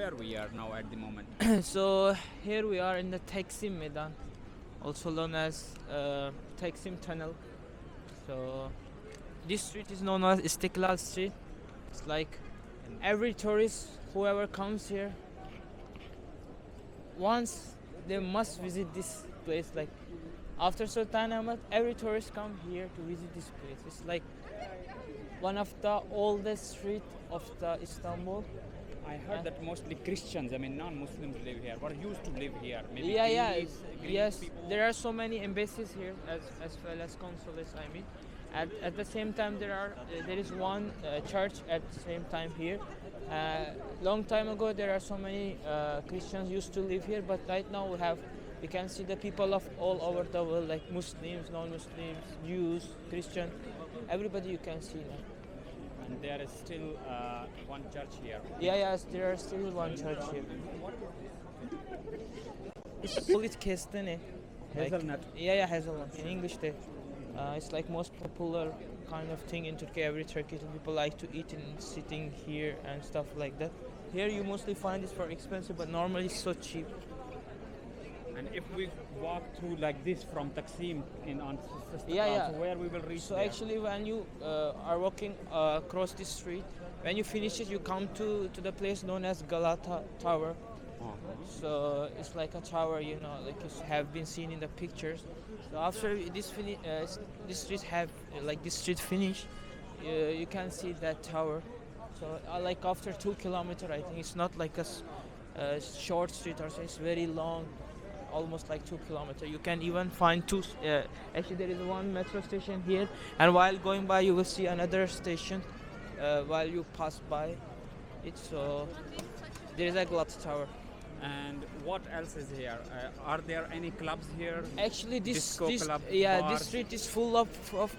where we are now at the moment? So here we are in the Taksim Meydan, also known as Taksim Tunnel. So this street is known as İstiklal Street. It's like every tourist, whoever comes here, once they must visit this place. Like after Sultan Ahmed, every tourist come here to visit this place. It's like one of the oldest street of the Istanbul. I heard that mostly Christians, I mean non-Muslims live here, or used to live here. Maybe Yeah, Greeks, Greek yes. people. There are so many embassies here, as well as consulates. I mean, at the same time, there is one church at the same time here. Long time ago, there are so many Christians used to live here, but right now we can see the people of all over the world, like Muslims, non-Muslims, Jews, Christian, everybody you can see now. And there is still one church here. Yeah, yes, there are still one church here. It's called it kestane. Hazelnut. Yeah, hazelnut. In English, it's like most popular kind of thing in Turkey. Every Turkish people like to eat and sitting here and stuff like that. Here you mostly find it for expensive, but normally it's so cheap. And if we walk through like this from Taksim on Istiklal, Yeah. so where we will reach So there? actually, when you are walking across this street, when you finish it, you come to the place known as Galata Tower. So it's like a tower, like you have been seen in the pictures. So after this street have like this street finish, you can see that tower. So like after 2 kilometers, I think it's not like a short street, or so it's very long, almost like 2 kilometers. You can even find two. Actually, there is one metro station here, and while going by, you will see another station while you pass by it. So there is a Galata Tower. And what else is here? Are there any clubs here? Actually, Disco club, this bars? street is full of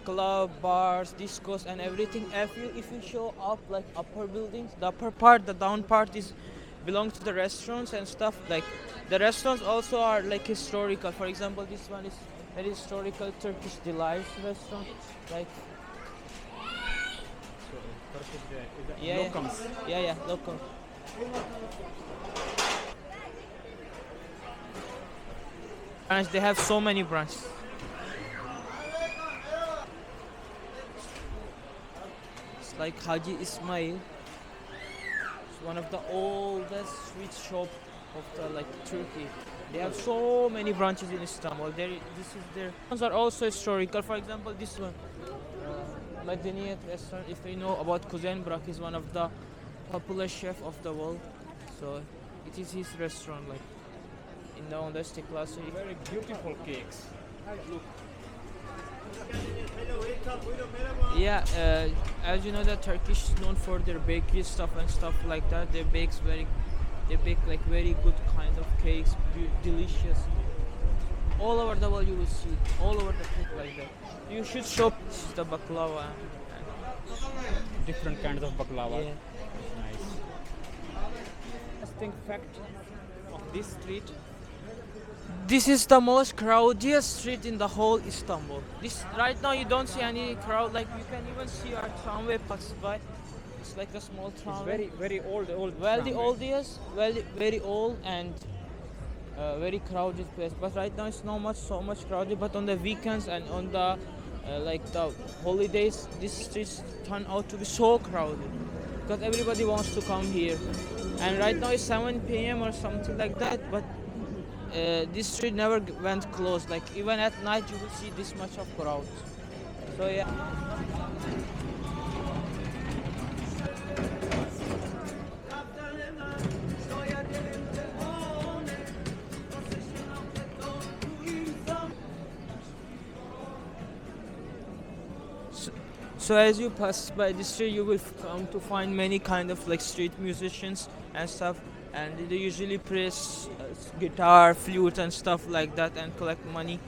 club, bars, discos, and everything. If you show up like upper buildings, the upper part, the down part is belongs to the restaurants and stuff. Like the restaurants also are like historical. For example, this one is a historical Turkish Delight restaurant. Like Locums. yeah, local. Branch, they have so many branches. It's like Haji Ismail. It's one of the oldest sweet shop of the Turkey. They have so many branches in Istanbul. Their ones are also historical. For example, this one, Madaniyet restaurant. If you know about Kuzen Burak, is one of the popular chef of the world. So it is his restaurant, like on the İstiklal Street. Very beautiful cakes. Look. Yeah, as you know, the Turkish is known for their bakery stuff and stuff like that. They bake like very good kind of cakes, delicious. All over the world you will see, all over the place like that. You should shop. This is the baklava. Different kinds of baklava. Yeah. Nice. Interesting fact of this street. This is the most crowdiest street in the whole Istanbul. This right now you don't see any crowd. Like you can even see our tramway pass by. It's like a small It's tramway. very old. Well, the tramway. oldest, very old and very crowded place. But right now it's not so much crowded. But on the weekends and on the the holidays, these streets turn out to be so crowded because everybody wants to come here. And right now it's 7 p.m. or something like that. But this street never went closed. Like even at night, you will see this much of crowd. So yeah. So as you pass by this street, you will come to find many kind of like street musicians and stuff, and they usually play guitar, flute, and stuff like that, and collect money.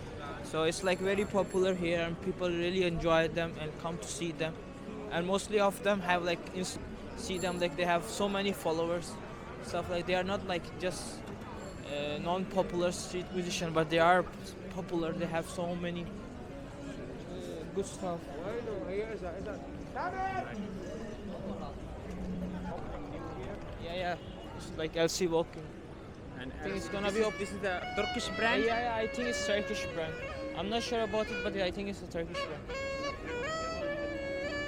So it's like very popular here, and people really enjoy them and come to see them. And mostly of them have see them like they have so many followers, stuff like they are not like just non-popular street musician, but they are popular. They have so many good stuff. Yeah. It's like LC Walking. And think it's gonna this be is- op- This is the Turkish Yeah, brand. yeah, I think it's Turkish brand. I'm not sure about it, but I think it's a Turkish brand.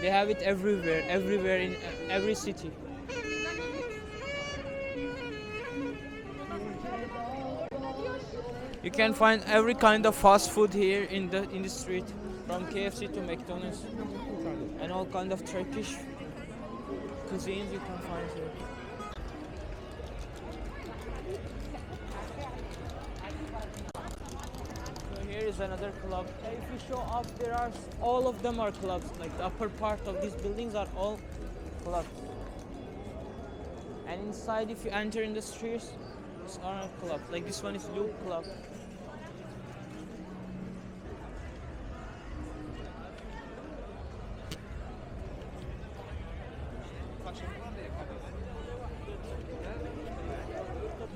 They have it everywhere in every city. You can find every kind of fast food here in the street, from KFC to McDonald's, and all kind of Turkish cuisines you can find here. So here is another club. If you show up, there are all of them are clubs. Like the upper part of these buildings are all clubs. And inside, if you enter in the streets, it's another club. Like this one is Loop Club.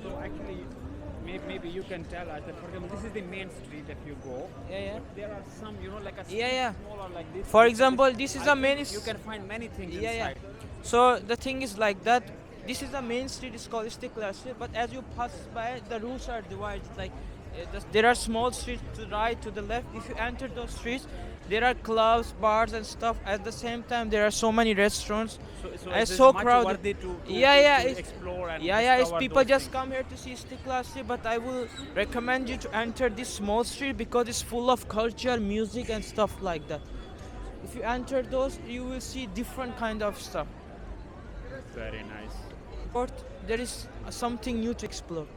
So actually, maybe you can tell us that, for example, this is the main street if you go. Yeah, yeah. There are some, like a Yeah. smaller like this. For example, this is I a main. think you can find many things Yeah, yeah. inside. So the thing is like that. This is the main street. It's called Istiklal Street. But as you pass by, the routes are divided. Like there are small streets to the right, to the left. If you enter those streets, there are clubs, bars, and stuff. At the same time, there are so many restaurants. So It's it is so much crowded. worthy to It's, explore and yeah. It's discover people those just things. come here to see Istiklal Street. But I will recommend you to enter this small street because it's full of culture, music, and stuff like that. If you enter those, you will see different kind of stuff. Very nice. But there is something new to explore.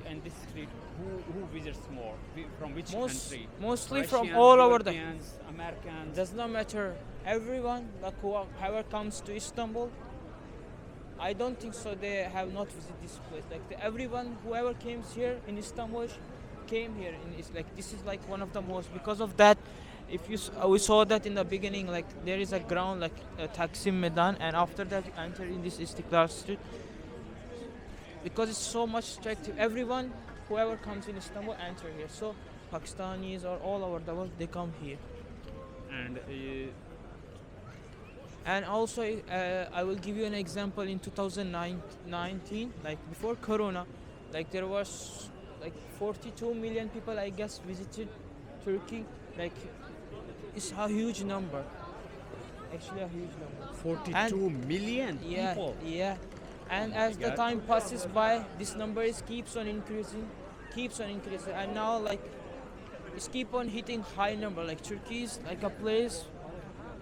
And this street, who visits more? From which country? Mostly from Russians, all over the. Europeans, Americans. Does not matter. Everyone, like whoever comes to Istanbul, I don't think so. They have not visited this place. Like everyone, whoever came here in Istanbul, came here. It's like this is like one of the most. Because of that, if you we saw that in the beginning, like there is a ground like Taksim Meydan, and after that you enter in this İstiklal Street. Because it's so much attractive. Everyone, whoever comes in Istanbul, enter here. So Pakistanis or all over the world, they come here. And And also, I will give you an example. In 2019, like before Corona, like there was like 42 million people, I guess, visited Turkey. Like it's a huge number. Actually, a huge number. 42 million Yeah, people. yeah. And my as the God. time passes by, this number keeps on increasing, and now like it's keep on hitting high number. Like Turkey is like a place,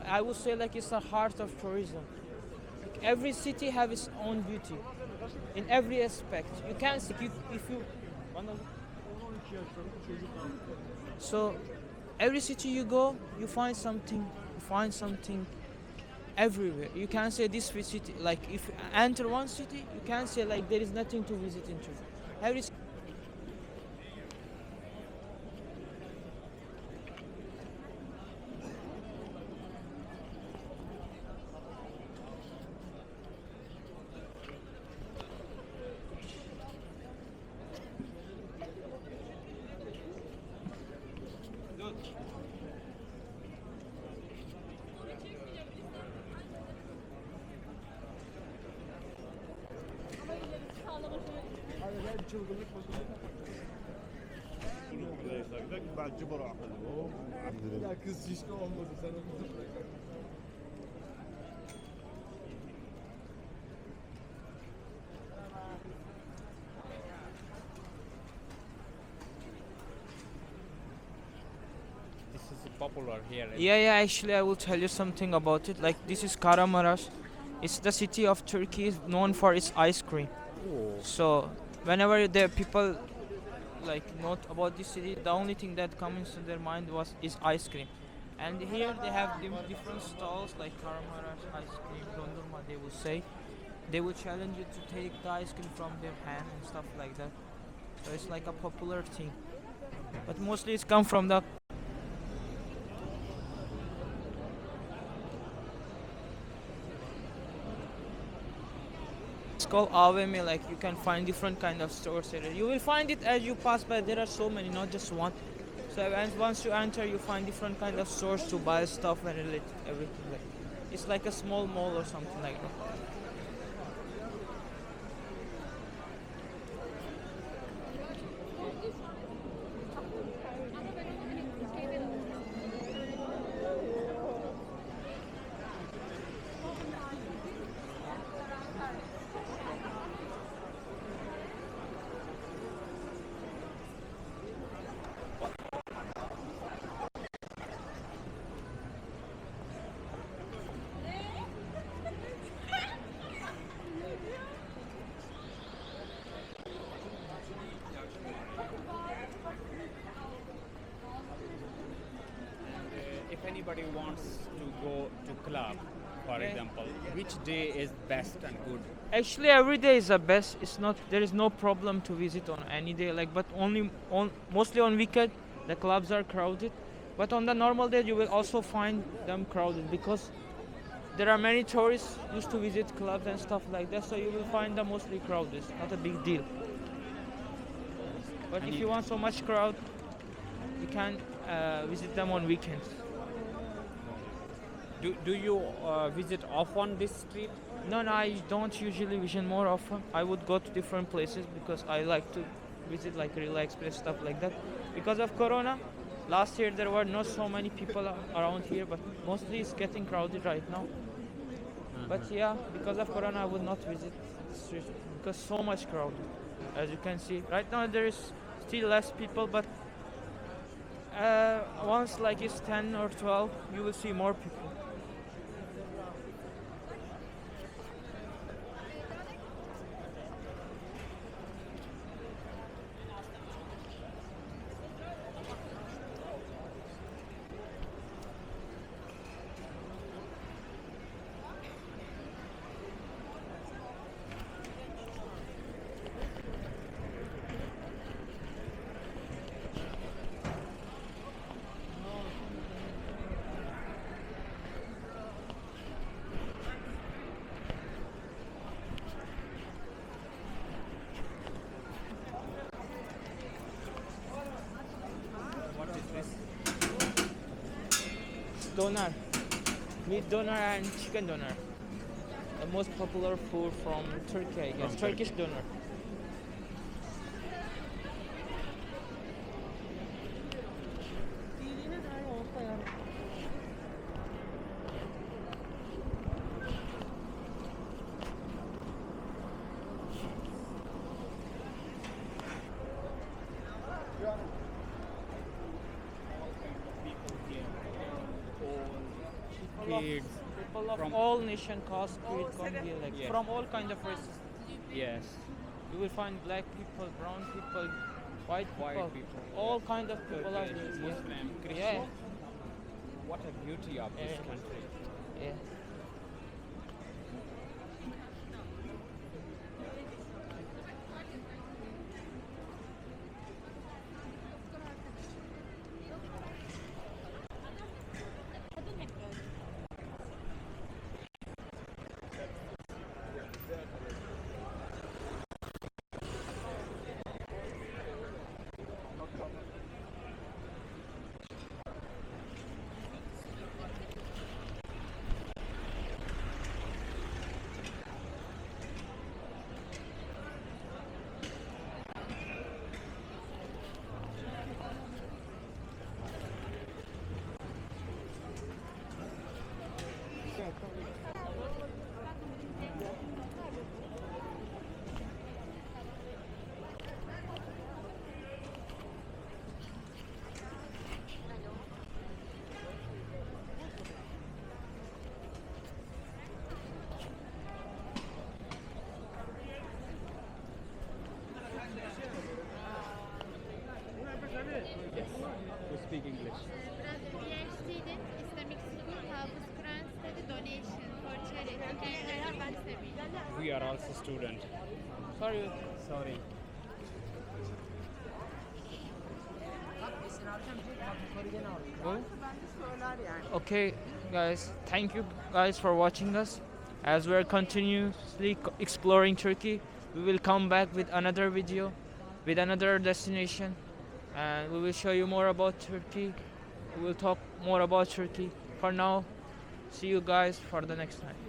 I would say like it's the heart of tourism. Like every city have its own beauty, in every aspect. You can't see if you. So every city you go, you find something. Everywhere. You can't say this city, like if you enter one city, you can't say like there is nothing to visit in Turkey. Every Ya kız şişko olmadı sen onu bırak. This is popular here. Yeah, actually I will tell you something about it. Like this is Kahramanmaraş. It's the city of Turkey known for its ice cream. Oh. So whenever the people like note about this city, the only thing that comes to their mind is ice cream. And here they have different stalls like Kahramanmaraş ice cream, dondurma they will say. They will challenge you to take the ice cream from their hand and stuff like that. So it's like a popular thing. But mostly it's come from the. It's called AVM, like you can find different kind of stores here. You will find it as you pass by. There are so many, not just one. So once you enter, you find different kind of stores to buy stuff and relate everything. Like it's like a small mall or something like that. If anybody wants to go to club, for Okay. example, which day is best and good? Actually, every day is the best. It's not there is no problem to visit on any day. Like, but only on mostly on weekend the clubs are crowded. But on the normal day, you will also find them crowded because there are many tourists used to visit clubs and stuff like that. So you will find them mostly crowded. It's not a big deal. But And if you- you want so much crowd, you can visit them on weekends. Do you visit often this street? No, I don't usually visit more often. I would go to different places because I like to visit like relax place stuff like that. Because of Corona, last year there were not so many people around here, but mostly it's getting crowded right now. But yeah, because of Corona, I would not visit the street because so much crowded. As you can see, right now there is still less people, but once like it's 10 or 12, you will see more people. What is this? Doner, meat doner and chicken doner. The most popular food from Turkey, I guess. From Turkish doner. Kids. People of From- all nation caste creed come here, like Yes. from all kind of races. Yes. You will find black people, brown people, white White people, people, all yes. kind of people are Turkish, here. Muslim, Yeah. Christian. What a beauty of this Yeah. country. Yeah. Yes. We speak English. PhD'nin Islamic School Hafız Kur'an Study Donation for Charity and We are also students. Sorry. Sorry. Okay, guys, thank you guys for watching us. As we're continuously exploring Turkey, we will come back with another video, with another destination, and we will show you more about Turkey. We will talk more about Turkey. For now, see you guys for the next time.